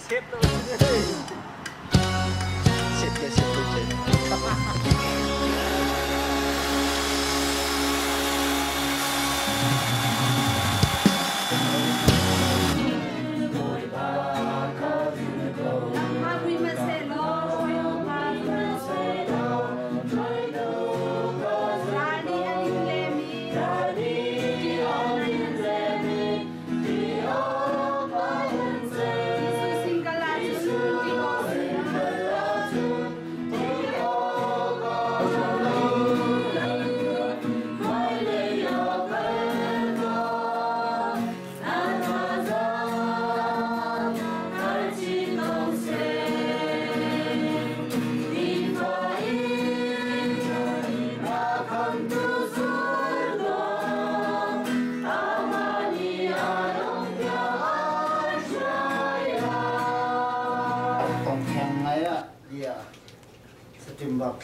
xếp đâu xếp tôi chết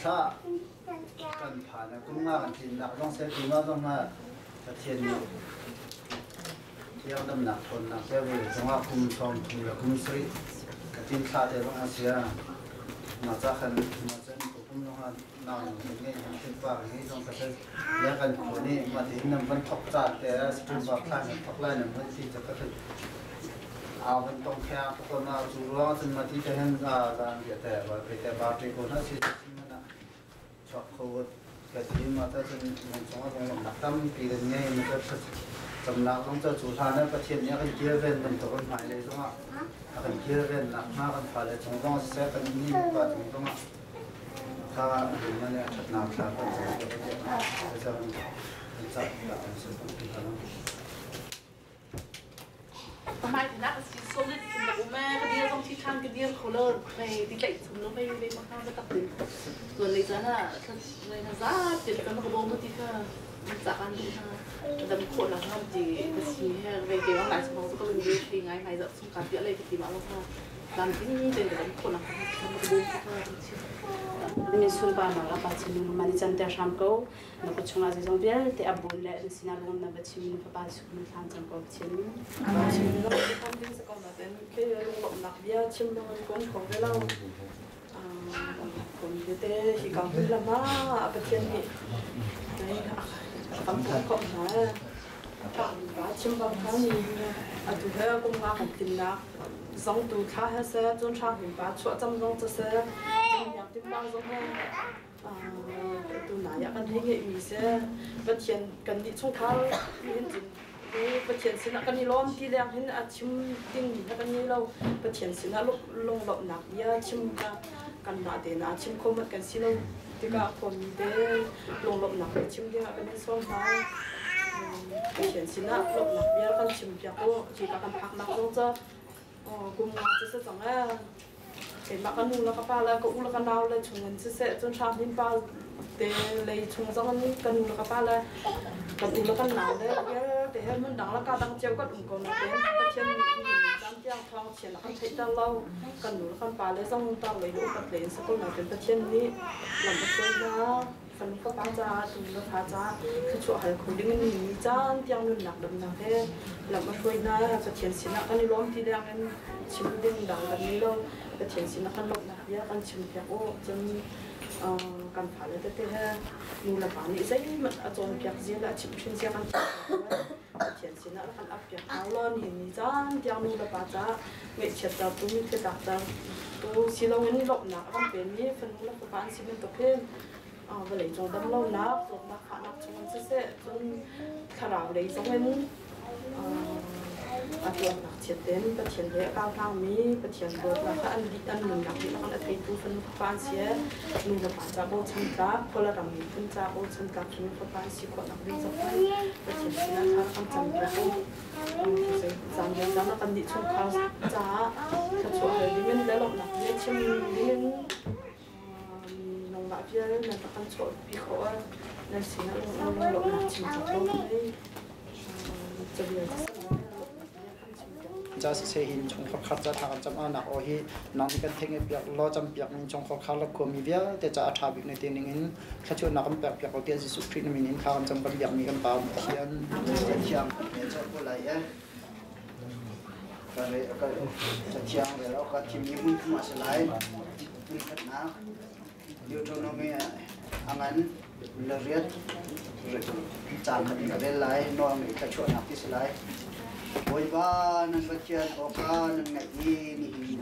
Sa kan phana kunga kan tin nak long se kunga dong na pathian ni tiang dam nak thon nak se we songa kum som thum la kum sri ka tin sa te long asia ma cha khan ma chen ko kum long han na nge tin pa nge dong ka se ya kan ko ni ma tin nam ban thok cha te stream ba khan thok lai nam ban si cha ka ao ban tong kha ko na chu ro tin ma ti te hen ga ya te ba pe te ba tri ko na si chọc khâu cái gì mà ta chân mình sống ở trong đặc tâm thì đến ngay mình sẽ tầm nào cũng cho chủ than đấy, phát hiện những cái kia về tầm tổ con phải lấy đúng không ạ? Cái kia về nạp na con phải lấy chúng con sẽ cần nhìn và chúng con ạ. Ta mình nên thật nào là con sẽ được cái bây giờ mình chạy là mình sẽ không bị cáiทำไมถึงนักสิโซลิดถึงแบบแม่กระเดียต้องที่ข้างกระเดียโคเลอร์ในที่ใจถึงแล้วไม่มาข้างไม่ตัดถึงส่วนในนั้นอ่ะในนั้นจ้าเจ็ดกันกระโดดมาที่ข้าจากอันที่ข้าดำขวดหลังทำจีก็ชี้ให้ไปเกี่ยวกับหลายสมองก็เป็นวิธีง่ายๆจะสงการเยอะเลยที่มาแล้วค่ะการที่นี่เป็นดำขวดหลังทำกระโดดที่ข้านี่สุนบามาแล้วปัจจุบันมันจันทร์ชามเก้านับชงอาศัยจงเบียร์ที่อับบุญและสินาลงนับชิมพระบาทสุนทานจังกอบชิมชิมแล้วทำดิ้งสกอมาเป็นแค่ลงหลบนักเบียร์ชิมลงก้นของเราผมจะเตะที่กองทุนละมาประเทศนี้ในคำพูดของนะบาชิมบางครั้งอาจจะเรื่องกงมาของกินนะสองตัวข้าให้เสียจนชาหินบาช่วยจำลองจะเสียอยากติดบ้านสองห้องตัวไหนอยากกันให้เงี้ยมีเสียประเทศกันดิช่วงเท้าเห็นจริงประเทศสินะกันนี่ล้อมที่แรงเห็นอาชิมติ้งนะกันนี่เราประเทศสินะลงหลบหนักเยอะชิมกันหนาเดนะชิมคมกันสิเราที่ก็คนเดลงหลบหนักชิมที่กันนี่ส่วนท้ายประเทศสินะหลบหนักเยอะกันชิมจากโลกที่กันพักนักลงจะกุมจะเสจังเห็นมากันนู่นแล้วก็ป้าแล้วก็อุ้งแล้วก็นาวเลยชงเงินเสจนชาหินป้าเตะเลยชงจังกันนี่กันนู่นแล้วก็ป้าเลยกันอุ้งแล้วก็นาวเลยเตะมันดังแล้วก็ดังเจียวก็อุ้งก่อนเตะก็เช่นดังเจียวทองเฉียนแล้วก็ใช้ตาเล่ากันนู่นแล้วก็ป้าเลยต้องตาเลยดูกับเลนสักคนหน่อยเป็นประเทศนี้หลังจากนั้นฟันก็ป้าจ้าดูแล้วป้าจ้าคือช่วยให้คนดิ้งนี่จ้าเตียงนู่นหนักดำหนักเด้หลังมาช่วยนะจะเฉียนสินะกันนี่ล้อมที่แดงกันชิมดิ้งดังกันนี้เราแต่เฉียนสินะกันหลบนะยากันชิมเพียงโอ้จนกันผ่านเลยแต่นู่นละป่านนี้ใช่มันอาจารย์เพียงเสียละชิมชิมเสียกันเฉียนสินะแล้วกันอับเพียงเอาล้อนี่นี่จ้าเตียงนู่นละป่าจ้าเวชเฉียดเราตุ้มที่ดักจ้าตัวสิเราเงินหลบนะกันเป็นนี่ฟันนู่นละป่านสิเป็นตัวเพ่นเวลาจงดำเรานักหลบนักขานักชงเสียจนขราบเลยสมัยนู้นอาตัวหนักเฉียดเต้นประเทียนเละก้าวทางมีประเทียนเบิดแล้วก็อันดีอันหนึ่งหนักที่เราอันไทยตู้ฟันฟ้าเสียนู่นละป่าจ้าโบชันกาคนละดำมีขึ้นจ้าโบชันกาขึ้นฟ้าสีขวดหนักวิ่งสักพักประเทียนสินะท่าคำจำแบบจำยังจำแล้วกันดิชงข้าวจ้าถ้าช่วยดิมันได้หลบหนักเนี่ยชิมดิมันแบบเยอะนั่นก็ต้องช่วยพี่เขาว่านั่นสินะลงหนักชิมจากตรงนี้จะเรียนจะเสียหินชงขคัดจะทำจำอาหนักโอฮีนอนกันเทงเปียกล้อจำเปียกชงขคัดแล้วก็มีเวียแต่จะอาชาบิกในเตียงนี้ข้าชวนนักเปียกเปียกเอาเตียงสุดที่มีนินข้าวจำกันเปียกมีกันเปล่าเทียนเทียมจะพูดอะไร cái chiang về đó cái chim nhung mà sẽ lại mình thật nào điều cho nó nghe anh ăn là riết rồi chạm cái bên lại nó mình cái chỗ nào thì sẽ lại bồi ba nên bắt chuyện ở ba nên ngày đi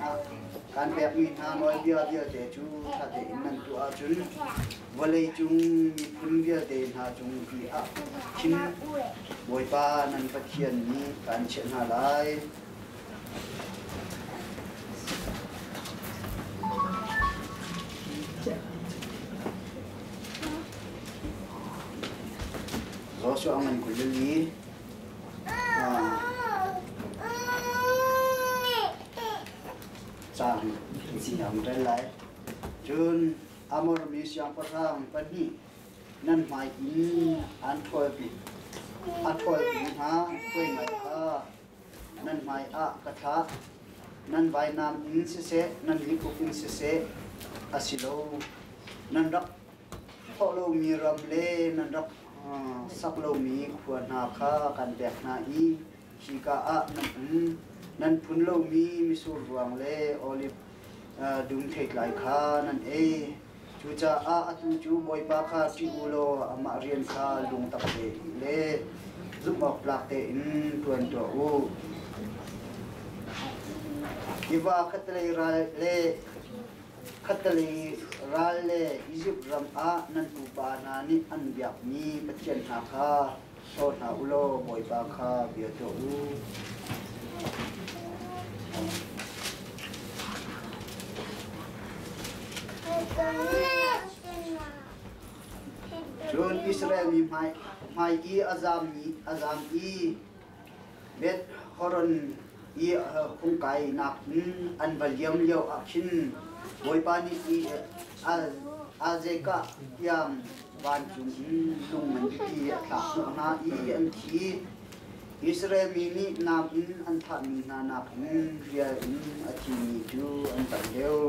kan bẹp mình ha nói bia để chú ta để nên tụ a chun valley chung phun bia để ha chung khi a chín bồi ba nên bắt chuyện ni kan chuyện ha lại rồi số anh của Lily sang siang trên lại chun amor mi siang pasang pani nan mai in an thoi pi ha koi mai a nan mai a katha nan vai nam in se nan li ku in se asilo nan rak polo mi ram le nan rak sak lo mi khua na kha kan bek na i chika a nan phun lo mi sur ruang le olive dung thek lai kha nan e chu cha a atu chu boi pa kha chi ulo ama rian kha lung tak te le zum bok plak te in tuan to u iwa khatle ra le khatali rale Egypt ram a nan tu pa na ni an biak ni pathian ha kha so na ulo boi pa kha bia to u chun Israel mi mai i azam i bet horon i khung kai nak an valiam leo action boi pa ni i azeka yang ban chung lung man ki thak na i an thi Israel mi ni nam in an tha mi na nak ria in athi mi tu an tan leo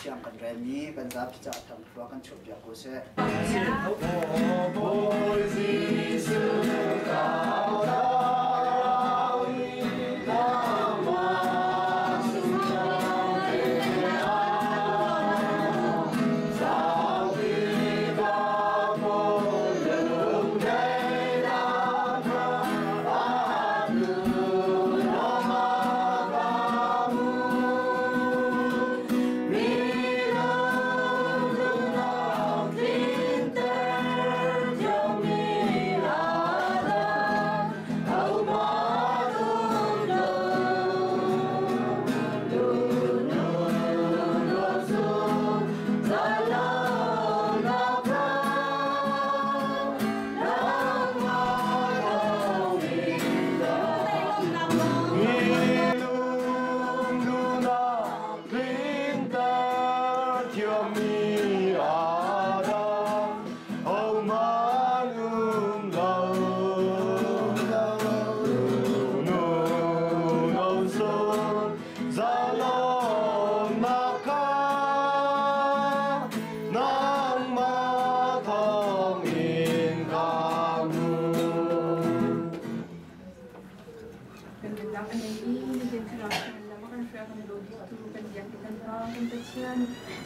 chiang kan re mi kan zap cha tham thua kan chop ya ko se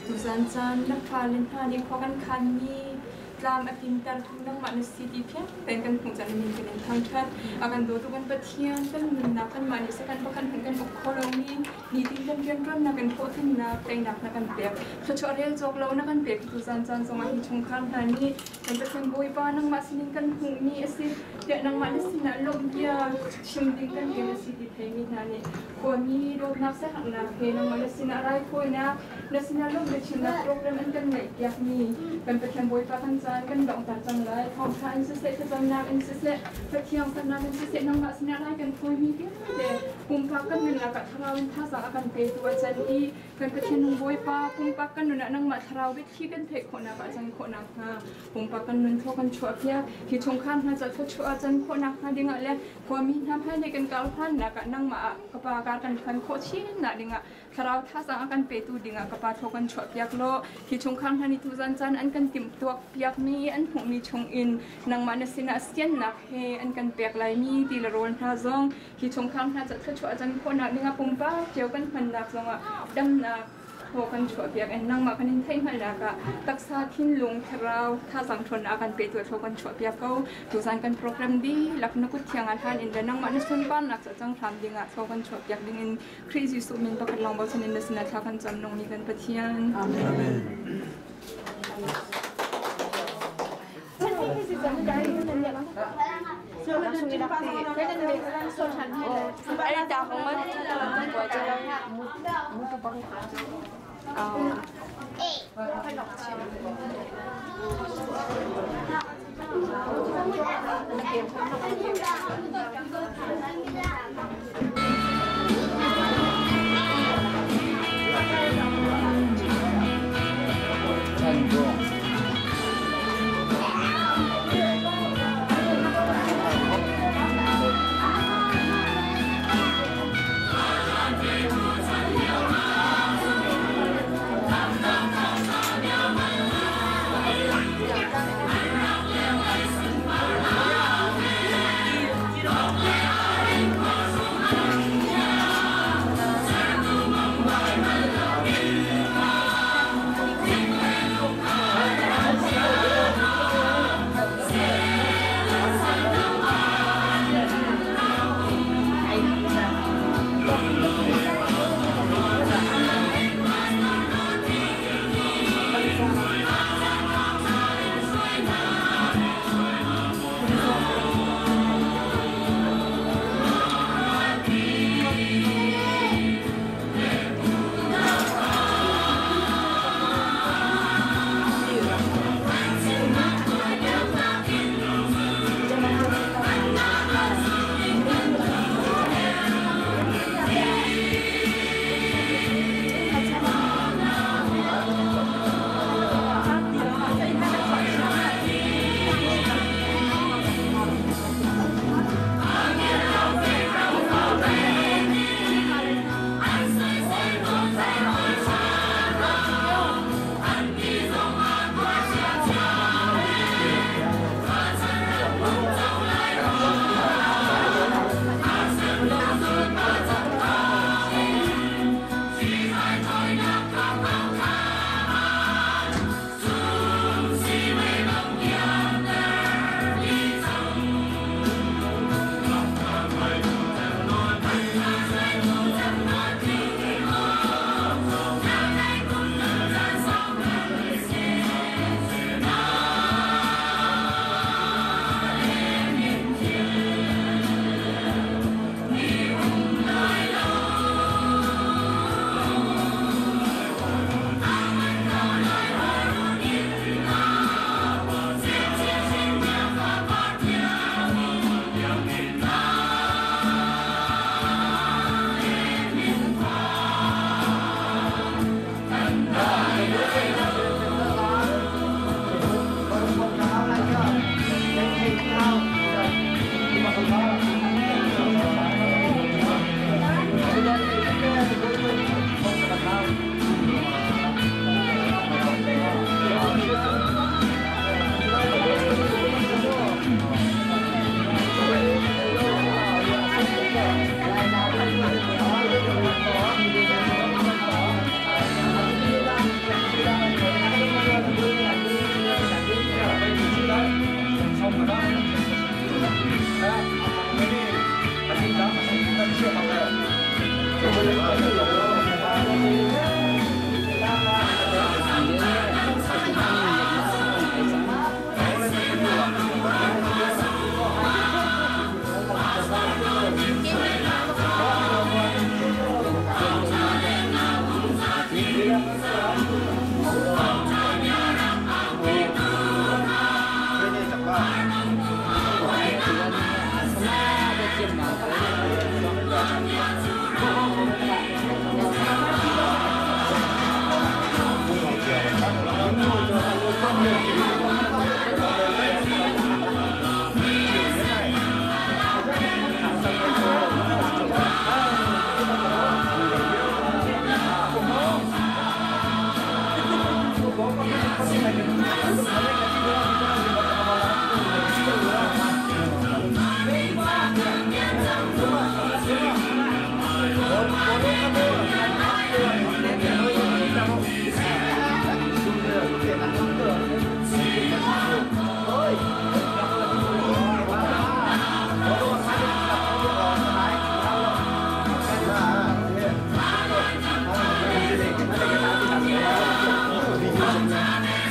Tusan nak kalian yang kau kan kami dalam atintar tentang manusia di pihak dengan fungsi ini dengan tangkat akan dotukan petian dan menakan manusia kan bahkan dengan ekonomi di tingkat yang nakan potin nak nakan beb kecuali joklau nakan beb tusan sama hicungkan tani dan petian boy panang masih kan huni esi dia nang manusia nak lom dia shimdingkan dia masih di pihak tani kami dok nak sehat nak nang manusia nak rai koi nak nasional lom dia program internet yakni dan petian boy panang kan dong tacang lai kong kan sesek kejangan sesek petiang tanam sesek nang mak sinar lai kan koi mi dia de kumpakan dengan kat tharawin thasa akan pe tua jadi kan petian nung boy pa kumpakan nang mak tharawit thi kan thek khona ka jang khona ha kumpakan nun tho kan chua pia ki chungkhan ha cha tho chua jan khona ha dinga le kwami nam ha ne kan kal phan na ka nang ma ka pa ka kan kho chin na dinga Tharau thasang akan petu dinga kapathokan chwa piak lo hi chungkhang hani tu zan chan an kan tim tuak piak mi an phung mi chung in nang manasina sian nak he an kan pek lai mi ti la rol na zong hi chungkhang na chat chwa chan khona dinga pumpa cheu kan phan nak zonga dam na ho kan chwa piak en nang ma kan hin thai ma la ka taksa thin lung tharau thasang thon akan petu tho kan chwa piak ko tu zan kan program di lakna ku thiang an han in da nang manasun ban nak cha chang tham dinga tho kan chwa piak ding in crazy so min pakat long ba chan in da sina tha kan cham nong ni kan pathian amen Ada tahu mana?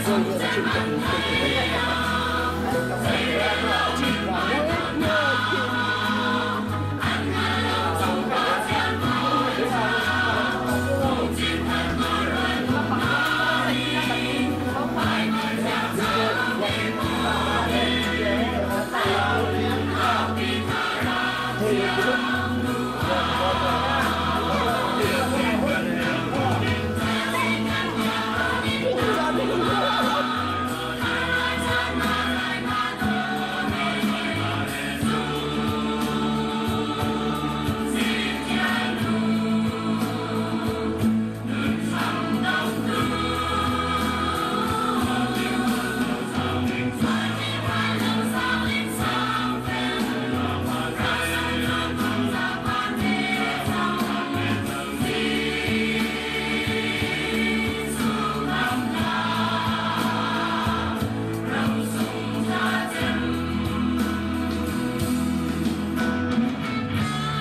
rồi là chuyện của mình